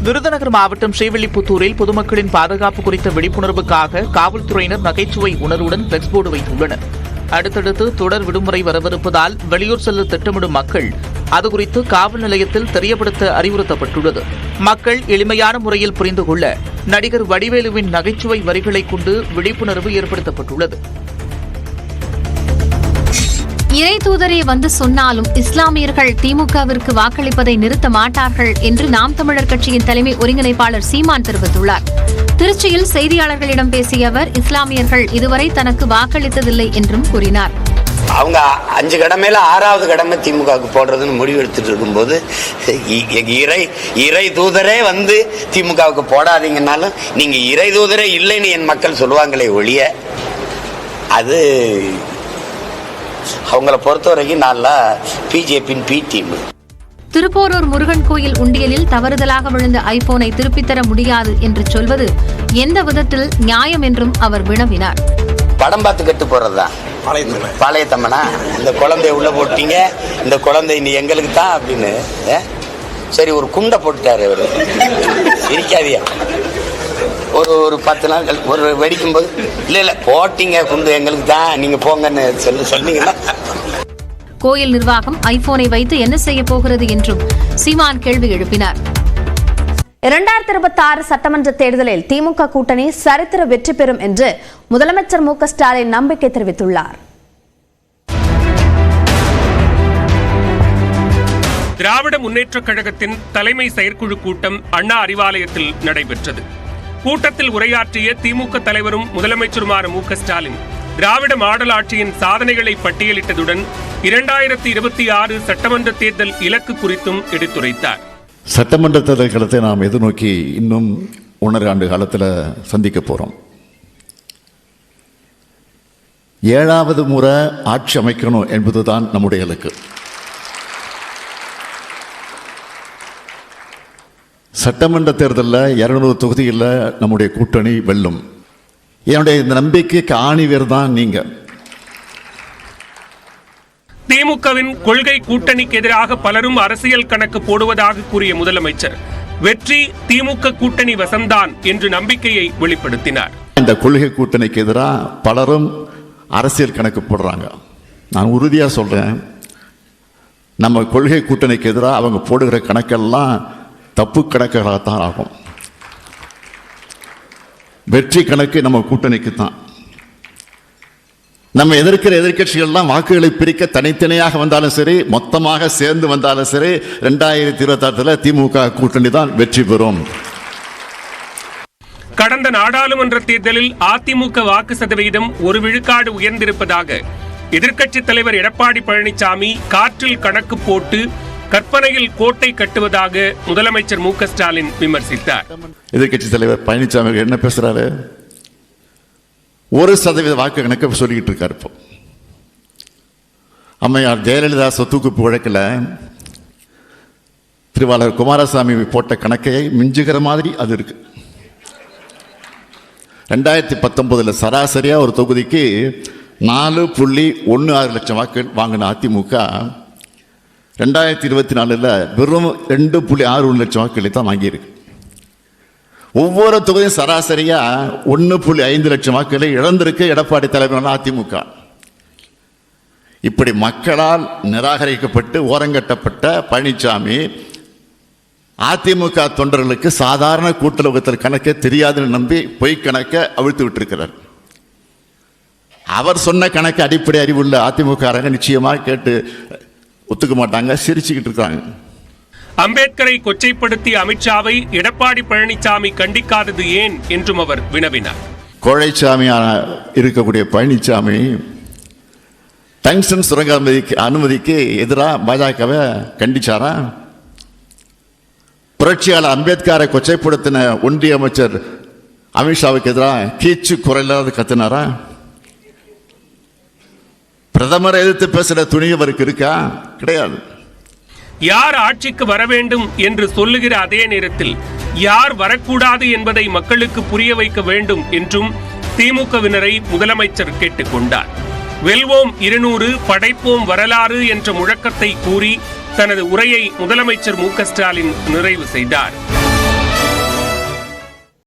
விருதுநகர் மாவட்டம் ஸ்ரீவில்லிபுத்தூரில் பொதுமக்களின் பாதுகாப்பு குறித்த விழிப்புணர்வுக்காக காவல்துறையினர் நகைச்சுவை உணர்வுடன் பிளெக்ஸ் போர்டு வைத்துள்ளனர். அடுத்தடுத்து தொடர் விடுமுறை வரவிருப்பதால் வெளியூர் செல்ல திட்டமிடும் மக்கள் அதுகுறித்து காவல் நிலையத்தில் தெரியப்படுத்த அறிவுறுத்தப்பட்டுள்ளது. மக்கள் எளிமையான முறையில் புரிந்து கொள்ள நடிகர் வடிவேலுவின் நகைச்சுவை வரிகளை கொண்டு விழிப்புணர்வு ஏற்படுத்தப்பட்டுள்ளது. இறை தூதரே வந்து சொன்னாலும் இஸ்லாமியர்கள் திமுகவிற்கு வாக்களிப்பதை நிறுத்த மாட்டார்கள் என்று நாம் தமிழர் கட்சியின் தலைமை ஒருங்கிணைப்பாளர் சீமான் தெரிவித்துள்ளார். திருச்சியில் செய்தியாளர்களிடம் பேசிய அவர், இஸ்லாமியர்கள் இதுவரை தனக்கு வாக்களித்ததில்லை என்றும் கூறினார். அவங்க 5 கடமையில 6வது கடமை திமுகவுக்கு போடுறதுன்னு முடிவு எடுத்துட்டு இருக்கும்போது இறை தூதரே வந்து திமுகவுக்கு போடாதீங்கன்னாலும் நீங்க இறை தூதரே இல்லைன்னு என் மக்கள் சொல்லுவாங்களே ஒழிய அது அவங்கள பொறுத்தவரைக்கும் நல்லா பிஜேபியின் பி டீம். திருப்போரூர் முருகன் கோயில் உண்டியலில் தவறுதலாக விழுந்த ஐபோனை திருப்பித்தர முடியாது என்று சொல்வது எந்த விதத்தில் நியாயம் என்றும் அவர் வினவினார். படம் பார்த்து கட்டு போறதுதான் பாளைய தம்மனா, இந்த குழந்தைய உள்ள போட்டீங்க, இந்த குழந்தை இனி எங்களுக்கு தான் அப்படின்னு. சரி, ஒரு குண்டை போட்டுட்டாரு அவரு, இருக்காதியா ஒரு 10 நாள் ஒரு வெடிக்கும் போது இல்ல போட்டீங்க குண்டு எங்களுக்கு தான், நீங்க போங்கன்னு சொன்னீங்கன்னா. கோயில் நிர்வாகம் ஐபோனை வைத்து என்ன செய்ய போகிறது என்றும் சீமான் கேள்வி எழுப்பினார். 2026 சட்டமன்ற தேர்தலில் திமுக கூட்டணி சரித்திர வெற்றி பெறும் என்று முதலமைச்சர் மு க ஸ்டாலின் நம்பிக்கை தெரிவித்துள்ளார். திராவிட முன்னேற்றக் கழகத்தின் தலைமை செயற்குழு கூட்டம் அண்ணா அறிவாலயத்தில் நடைபெற்றது. கூட்டத்தில் உரையாற்றிய திமுக தலைவரும் முதலமைச்சருமான மு க ஸ்டாலின் திராவிட மாடல் ஆட்சியின் சாதனைகளை பட்டியலிட்டதுடன் 2026 சட்டமன்ற தேர்தல் இலக்கு குறித்தும் எடுத்துரைத்தார். சட்டமன்ற தேர்தல் காலத்தை நாம் எதிர்நோக்கி இன்னும் 1.5 ஆண்டு காலத்தில் சந்திக்க போறோம். 7வது முறை ஆட்சி அமைக்கணும் என்பதுதான் நம்முடைய இலக்கு. சட்டமன்ற தேர்தலில் 200 தொகுதிகளில் நம்முடைய கூட்டணி வெல்லும். என்னுடைய இந்த நம்பிக்கைக்கு ஆணிவேர் தான் நீங்க. திமுகவின் கொள்கை கூட்டணிக்கு எதிராக பலரும் அரசியல் கணக்கு போடுவதாக கூறிய முதலமைச்சர், வெற்றி திமுக கூட்டணி வசம்தான் என்று நம்பிக்கையை வெளிப்படுத்தினார். இந்த கொள்கை கூட்டணிக்கு எதிராக பலரும் அரசியல் கணக்கு போடுறாங்க. நான் உறுதியா சொல்றேன், நம்ம கொள்கை கூட்டணிக்கு எதிராக அவங்க போடுகிற கணக்கெல்லாம் தப்பு கணக்குகளாகத்தான் ஆகும். வெற்றி கணக்கு நம்ம கூட்டணிக்கு தான். நம்ம எதிர்க்கிற எதிர்கட்சிகள்லாம் வாக்குகளை பிரிக்க தனித்தனியாக வந்தாலும் சரி, மொத்தமாக சேர்ந்து வந்தாலும் சரி, 2026 திமுக கூட்டணி தான் வெற்றி பெறும். கடந்த நாடாளுமன்ற தேர்தலில் அதிமுக வாக்கு சதவீதம் 1 விழுக்காடு உயர்ந்திருப்பதாக எதிர்க்கட்சித் தலைவர் எடப்பாடி பழனிசாமி காற்றில் கணக்கு போட்டு கற்பனையில் கோட்டை கட்டுவதாக முதலமைச்சர் மு க ஸ்டாலின் விமர்சித்தார். எதிர்க்கட்சித் தலைவர் பழனிசாமி என்ன பேசுறாரு? 1% வாக்கு கணக்கு சொல்லிக்கிட்டு இருக்காரு. இப்போ அம்மையார் ஜெயலலிதா சொத்துக்குப்பு வழக்கில் திருவாளர் குமாரசாமி போட்ட கணக்கை மிஞ்சுகிற மாதிரி அது இருக்கு. 2019 சராசரியா ஒரு தொகுதிக்கு 4.16 லட்சம் வாக்குகள் வாங்கின அதிமுக 2024 வெறும் 2.61 லட்சம் வாக்குகளை தான் வாங்கியிருக்கு. ஒவ்வொரு தொகுதியும் சராசரியா 1.5 லட்சம் வாக்குகளை இழந்திருக்கு எடப்பாடி தலைமையிலான அதிமுக. இப்படி மக்களால் நிராகரிக்கப்பட்டு ஓரங்கட்டப்பட்ட பழனிசாமி அதிமுக தொண்டர்களுக்கு சாதாரண கூட்டுறவுத்தில் கணக்கே தெரியாதுன்னு நம்பி பொய் கணக்கை அவிழ்த்து விட்டிருக்கிறார். அவர் சொன்ன கணக்கு அடிப்படை அறிவுள்ள அதிமுக நிச்சயமாக கேட்டு ஒத்துக்க மாட்டாங்க, சிரிச்சுக்கிட்டு இருக்காங்க. அம்பேத்கரை கொச்சைப்படுத்திய அமித்ஷாவை எடப்பாடி பழனிசாமி கண்டிக்காதது ஏன் என்றும் அவர் வினவினார். கோழைச்சாமியான இருக்கக்கூடிய பழனிசாமி டங்ஸ்டன் சுரங்க அனுமதிக்கு எதிராக பாஜகவை கண்டிச்சாரா? புரட்சியாளர் அம்பேத்கரை கொச்சைப்படுத்தின ஒன்றிய அமைச்சர் அமித்ஷாவுக்கு எதிராக கீச்சு குறையில்லாத கத்தினாரா? பிரதமரை எதிர்த்து பேசுற துணிவருக்கு இருக்கா? கிடையாது. யார் ஆட்சிக்கு வர வேண்டும் என்று சொல்லுகிற அதே நேரத்தில் யார் வரக்கூடாது என்பதை மக்களுக்கு புரிய வைக்க வேண்டும் என்றும் திமுகவினரை முதலமைச்சர் கேட்டுக்கொண்டார். வெல்வோம் 200 படைப்போம் வரலாறு என்ற முழக்கத்தை கூறி தனது உரையை முதலமைச்சர் மு க ஸ்டாலின் நிறைவு செய்தார்.